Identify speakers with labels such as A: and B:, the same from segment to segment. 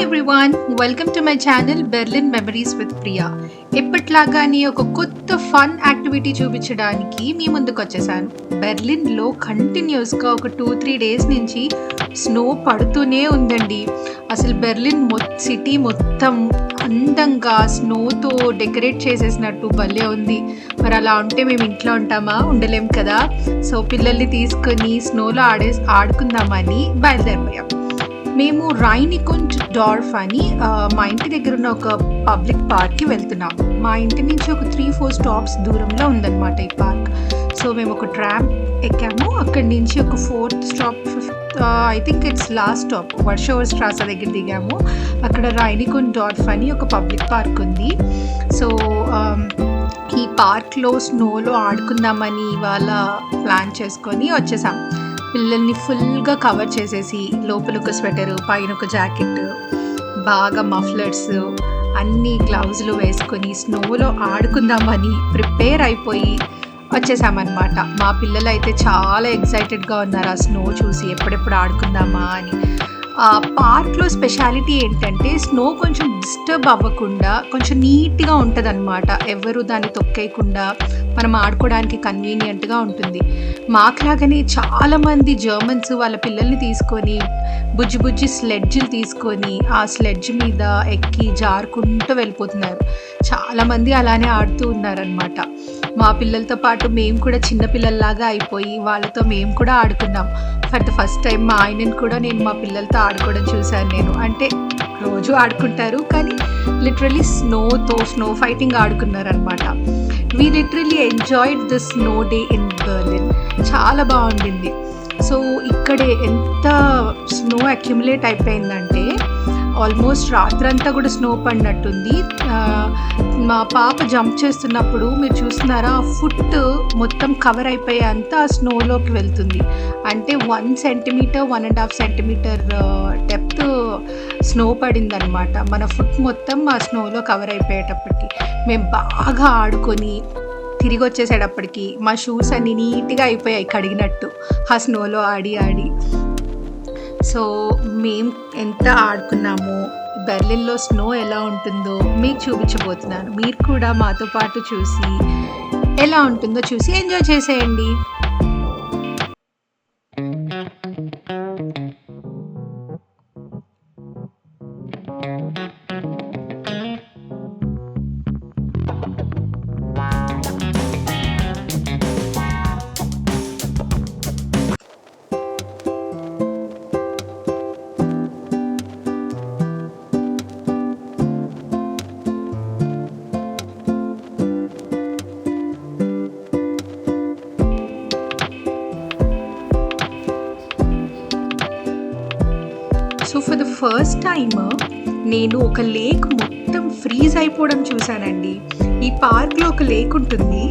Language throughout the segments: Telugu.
A: Everyone, welcome to my channel Berlin memories with Priya. ఎప్పట్లాగానే ఒక కొత్త ఫన్ యాక్టివిటీ చూపించడానికి మీ ముందుకు వచ్చేసాను. బెర్లిన్లో కంటిన్యూస్గా ఒక 2-3 డేస్ నుంచి స్నో పడుతూనే ఉందండి. అసలు బెర్లిన్ సిటీ మొత్తం అందంగా స్నోతో డెకరేట్ చేసేసినట్టు భలే ఉంది. మరి అలా ఉంటే మేము ఇంట్లో ఉంటామా? ఉండలేం కదా. సో పిల్లల్ని తీసుకొని స్నోలో ఆడుకుందామని బయలుదేరిపోయాం. మేము రైనికుంట్-డార్ఫ్ అని మా ఇంటి దగ్గర ఉన్న ఒక పబ్లిక్ పార్క్కి వెళ్తున్నాం. మా ఇంటి నుంచి ఒక 3-4 స్టాప్స్ దూరంలో ఉందన్నమాట ఈ పార్క్. సో మేము ఒక ట్రామ్ ఎక్కాము. అక్కడి నుంచి ఒక 4th stop, I think it's last stop, Warschauer Strasse దగ్గర దిగాము. అక్కడ రైనికుంట్-డార్ఫ్ అని ఒక పబ్లిక్ పార్క్ ఉంది. సో ఈ పార్క్లో స్నోలో ఆడుకుందామని ఇవాళ ప్లాన్ చేసుకొని వచ్చేసాం. పిల్లల్ని ఫుల్గా కవర్ చేసేసి లోపల ఒక స్వెటరు, పైన ఒక జాకెట్, బాగా మఫ్లర్స్, అన్ని గ్లౌజులు వేసుకొని స్నోలో ఆడుకుందామని ప్రిపేర్ అయిపోయి వచ్చేసామన్నమాట. మా పిల్లలు అయితే చాలా ఎక్సైటెడ్గా ఉన్నారు ఆ స్నో చూసి, ఎప్పుడెప్పుడు ఆడుకుందామా అని. ఆ పార్క్లో స్పెషాలిటీ ఏంటంటే స్నో కొంచెం డిస్టర్బ్ అవ్వకుండా కొంచెం నీట్గా ఉంటుంది అనమాట. ఎవరు దాన్ని తొక్కేయకుండా మనం ఆడుకోవడానికి కన్వీనియంట్గా ఉంటుంది. మాకులాగానే చాలామంది జర్మన్స్ వాళ్ళ పిల్లల్ని తీసుకొని బుజ్జి స్లెడ్జ్లు తీసుకొని ఆ స్లెడ్జ్ మీద ఎక్కి జారుకుంటూ వెళ్ళిపోతున్నారు. చాలామంది అలానే ఆడుతూ ఉన్నారనమాట. మా పిల్లలతో పాటు మేము కూడా చిన్నపిల్లల్లాగా అయిపోయి వాళ్ళతో మేము కూడా ఆడుకున్నాం. ఫర్ ద ఫస్ట్ టైం మా ఆయనని కూడా నేను మా పిల్లలతో ఆడుకోవడం చూశాను నేను. అంటే రోజు ఆడుకుంటారు కానీ లిటరలీ స్నో ఫైటింగ్ ఆడుకున్నారనమాట. We literally enjoyed the snow day in Berlin. చాలా బాగుండింది. సో ఇక్కడే ఎంత స్నో అక్యుములేట్ అయిపోయిందంటే ఆల్మోస్ట్ రాత్రంతా కూడా స్నో పడినట్టుంది. మా పాప జంప్ చేస్తున్నప్పుడు మీరు చూస్తున్నారా, ఆ ఫుట్ మొత్తం కవర్ అయిపోయే అంతా ఆ స్నోలోకి వెళ్తుంది. అంటే 1 సెంటీమీటర్ 1.5 సెంటీమీటర్ డెప్త్ స్నో పడిందనమాట. మన ఫుట్ మొత్తం ఆ స్నోలో కవర్ అయిపోయేటప్పటికి మేము బాగా ఆడుకొని తిరిగి వచ్చేసేటప్పటికి మా షూస్ అన్ని నీట్గా అయిపోయాయి కడిగినట్టు ఆ స్నోలో ఆడి. సో మేము ఎంత ఆడుకున్నామో, బెర్లిన్లో స్నో ఎలా ఉంటుందో మీకు చూపించబోతున్నాను. మీరు కూడా మాతో పాటు చూసి ఎలా ఉంటుందో చూసి ఎంజాయ్ చేసేయండి. So for the first time నేను ఒక లేక్ మొత్తం ఫ్రీజ్ అయిపోవడం చూశానండి. ఈ పార్క్లో ఒక లేక్ ఉంటుంది.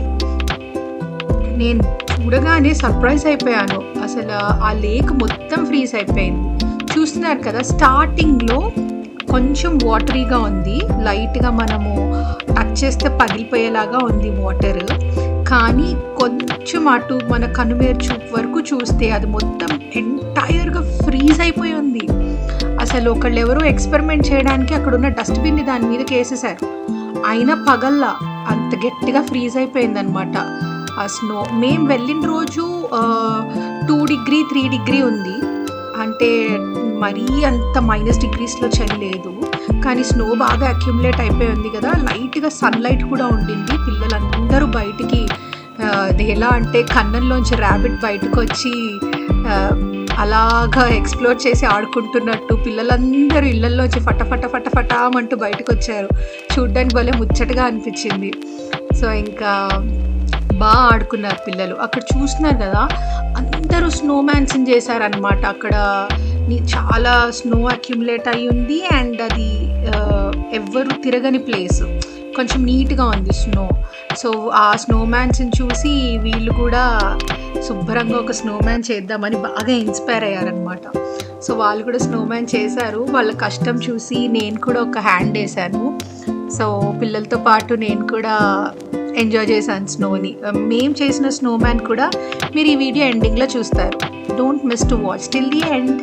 A: నేను చూడగానే సర్ప్రైజ్ అయిపోయాను. అసలు ఆ లేక్ మొత్తం ఫ్రీజ్ అయిపోయింది. చూస్తున్నారు కదా, స్టార్టింగ్లో కొంచెం వాటరీగా ఉంది, లైట్గా మనము టచ్ చేస్తే పగిలిపోయేలాగా ఉంది వాటర్. కానీ కొంచెం అటు మన కనుమేరు చూపు వరకు చూస్తే అది మొత్తం ఎంటైర్గా ఫ్రీజ్ అయిపోయి ఉంది. అసలు ఒకళ్ళు ఎవరో ఎక్స్పెరిమెంట్ చేయడానికి అక్కడ ఉన్న డస్ట్బిన్ని దాని మీదకి వేసేసారు, అయినా పగల్లా అంత గట్టిగా ఫ్రీజ్ అయిపోయిందనమాట ఆ స్నో. మేము వెళ్ళిన రోజు 2-3 డిగ్రీ ఉంది. అంటే మరీ అంత -డిగ్రీస్లో చలి లేదు, కానీ స్నో బాగా అక్యుములేట్ అయిపోయి ఉంది కదా. లైట్గా సన్లైట్ కూడా ఉండింది. పిల్లలందరూ బయటికి ఎలా అంటే కన్నంలోంచి ర్యాబిట్ బయటకు వచ్చి అలాగా ఎక్స్ప్లోర్ చేసి ఆడుకుంటున్నట్టు పిల్లలందరూ ఇళ్లల్లోంచి ఫటామంటూ బయటకు వచ్చారు. చూడ్డానికి భలే ముచ్చటగా అనిపించింది. సో ఇంకా బాగా ఆడుకున్నారు పిల్లలు. అక్కడ చూస్తున్నారు కదా, అందరూ స్నోమ్యాన్స్ని చేశారనమాట. అక్కడ చాలా స్నో అక్యుములేట్ అయ్యి ఉంది. అండ్ అది ఎవ్వరు తిరగని ప్లేస్, కొంచెం నీట్గా ఉంది స్నో. సో ఆ స్నోమ్యాన్స్ని చూసి వీళ్ళు కూడా శుభ్రంగా ఒక స్నోమ్యాన్ చేద్దామని బాగా ఇన్స్పైర్ అయ్యారనమాట. సో వాళ్ళు కూడా స్నోమ్యాన్ చేశారు. వాళ్ళ కష్టం చూసి నేను కూడా ఒక హ్యాండ్ వేసాను. సో పిల్లలతో పాటు నేను కూడా ఎంజాయ్ చేశాను స్నోని. మేము చేసిన స్నోమ్యాన్ కూడా మీరు ఈ వీడియో ఎండింగ్లో చూస్తారు. Don't miss to watch till the end.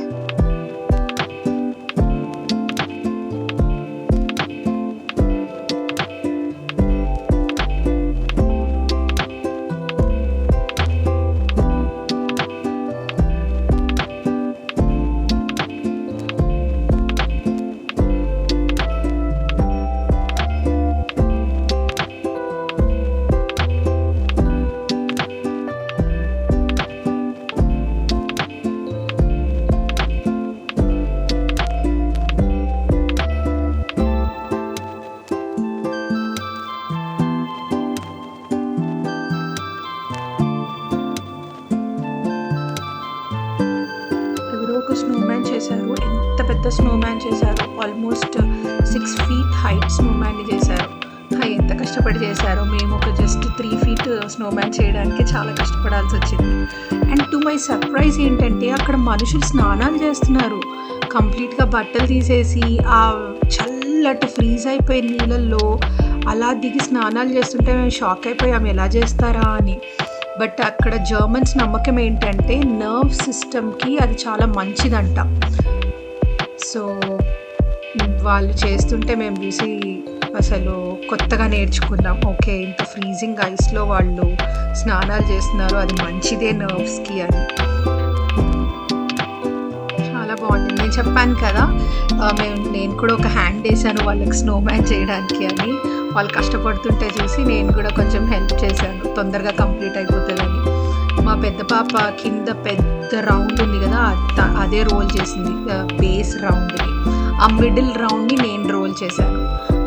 A: పెద్ద స్నోమ్యాన్ చేశారు. ఆల్మోస్ట్ 6 feet హైట్ స్నోమ్యాన్ని చేశారు. ఎంత కష్టపడి చేశారో, మేము ఒక జస్ట్ 3 feet స్నోమ్యాన్ చేయడానికి చాలా కష్టపడాల్సి వచ్చింది. అండ్ టు మై సర్ప్రైజ్ ఏంటంటే అక్కడ మనుషులు స్నానాలు చేస్తున్నారు. కంప్లీట్గా బట్టలు తీసేసి ఆ చల్లటి ఫ్రీజ్ అయిపోయిన నీళ్ళల్లో అలా దిగి స్నానాలు చేస్తుంటే మేము షాక్ అయిపోయాము, ఎలా చేస్తారా అని. బట్ అక్కడ జర్మన్స్ నమ్మకం ఏంటంటే నర్వ్ సిస్టమ్కి అది చాలా మంచిదంట. సో వాళ్ళు చేస్తుంటే మేము చూసి అసలు కొత్తగా నేర్చుకున్నాం. ఓకే, ఇంత ఫ్రీజింగ్ ఐస్లో వాళ్ళు స్నానాలు చేస్తున్నారు, అది మంచిదే నర్వ్స్కి అని. చాలా బాగుంది. నేను చెప్పాను కదా, నేను కూడా ఒక హ్యాండ్ వేసాను వాళ్ళకి స్నోమ్యాన్ చేయడానికి అని. వాళ్ళు కష్టపడుతుంటే చూసి నేను కూడా కొంచెం హెల్ప్ చేశాను, తొందరగా కంప్లీట్ అయిపోతుందని. మా పెద్ద పాప కింద పెద్ద రౌండ్ ఉంది కదా, అదే రోల్ చేసింది, బేస్ రౌండ్ని. ఆ మిడిల్ రౌండ్ని నేను రోల్ చేశాను.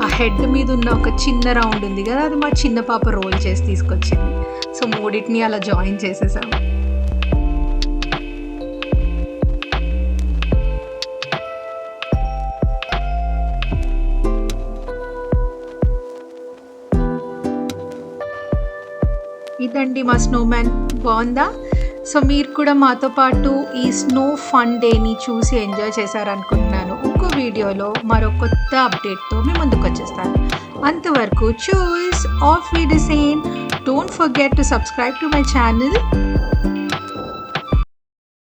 A: ఆ హెడ్ మీద ఉన్న ఒక చిన్న రౌండ్ ఉంది కదా, అది మా చిన్న పాప రోల్ చేసి తీసుకొచ్చింది. సో మూడింటిని అలా జాయిన్ చేసేసాము. ఇదండి మా స్నోమ్యాన్. బాగుందా? సో మీరు కూడా మాతో పాటు ఈ స్నో ఫన్ డేని చూసి ఎంజాయ్ చేశారనుకుంటున్నాను. ఇంకో వీడియోలో మరో కొత్త అప్డేట్తో మీ ముందుకు వచ్చేస్తాను. అంతవరకు చూస్ ఆఫ్ వీడియోసేన్. Don't forget to subscribe to my channel.